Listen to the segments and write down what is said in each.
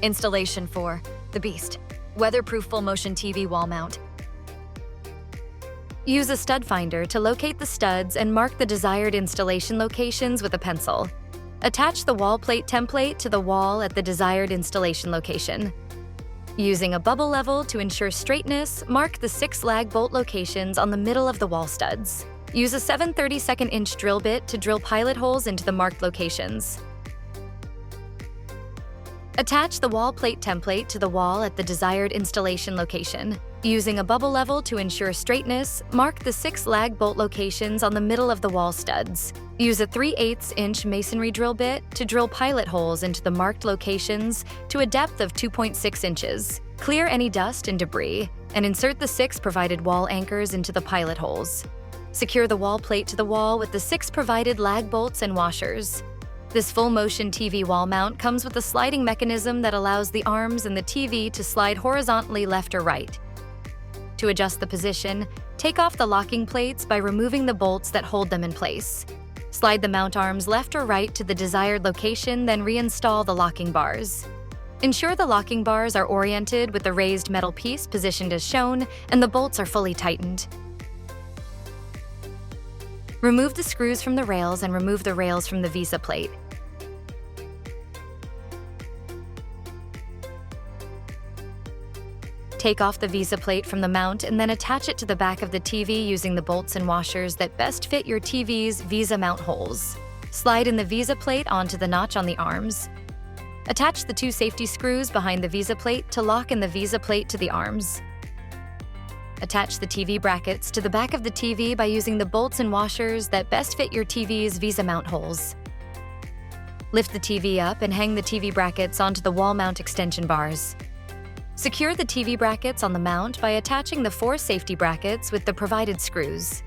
Installation 4. The Beast. Weatherproof full-motion TV wall mount. Use a stud finder to locate the studs and mark the desired installation locations with a pencil. Attach the wall plate template to the wall at the desired installation location. Using a bubble level to ensure straightness, mark the 6 lag bolt locations on the middle of the wall studs. Use a 7/32" drill bit to drill pilot holes into the marked locations. Attach the wall plate template to the wall at the desired installation location. Using a bubble level to ensure straightness, mark the 6 lag bolt locations on the middle of the wall studs. Use a 3/8" masonry drill bit to drill pilot holes into the marked locations to a depth of 2.6 inches. Clear any dust and debris, and insert the 6 provided wall anchors into the pilot holes. Secure the wall plate to the wall with the 6 provided lag bolts and washers. This full-motion TV wall mount comes with a sliding mechanism that allows the arms and the TV to slide horizontally left or right. To adjust the position, take off the locking plates by removing the bolts that hold them in place. Slide the mount arms left or right to the desired location, then reinstall the locking bars. Ensure the locking bars are oriented with the raised metal piece positioned as shown, and the bolts are fully tightened. Remove the screws from the rails and remove the rails from the visa plate. Take off the visa plate from the mount and then attach it to the back of the TV using the bolts and washers that best fit your TV's visa mount holes. Slide in the visa plate onto the notch on the arms. Attach the 2 safety screws behind the visa plate to lock in the visa plate to the arms. Attach the TV brackets to the back of the TV by using the bolts and washers that best fit your TV's visa mount holes. Lift the TV up and hang the TV brackets onto the wall mount extension bars. Secure the TV brackets on the mount by attaching the 4 safety brackets with the provided screws.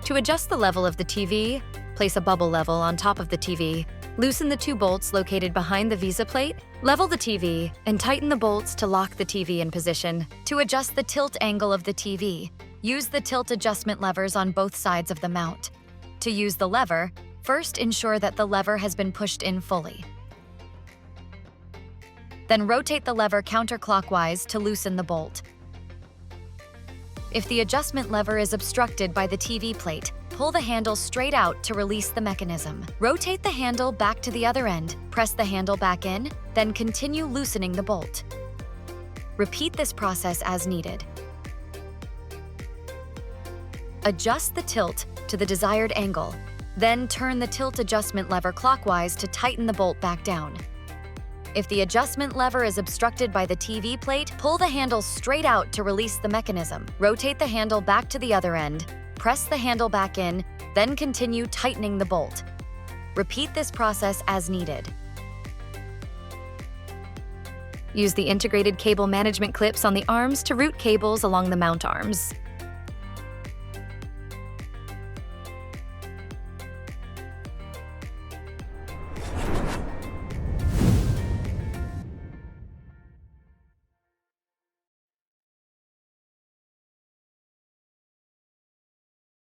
To adjust the level of the TV, place a bubble level on top of the TV. Loosen the 2 bolts located behind the visa plate, level the TV, and tighten the bolts to lock the TV in position. To adjust the tilt angle of the TV, use the tilt adjustment levers on both sides of the mount. To use the lever, first ensure that the lever has been pushed in fully. Then rotate the lever counterclockwise to loosen the bolt. If the adjustment lever is obstructed by the TV plate, pull the handle straight out to release the mechanism. Rotate the handle back to the other end, press the handle back in, then continue loosening the bolt. Repeat this process as needed. Adjust the tilt to the desired angle, then turn the tilt adjustment lever clockwise to tighten the bolt back down. If the adjustment lever is obstructed by the TV plate, pull the handle straight out to release the mechanism. Rotate the handle back to the other end, press the handle back in, then continue tightening the bolt. Repeat this process as needed. Use the integrated cable management clips on the arms to route cables along the mount arms.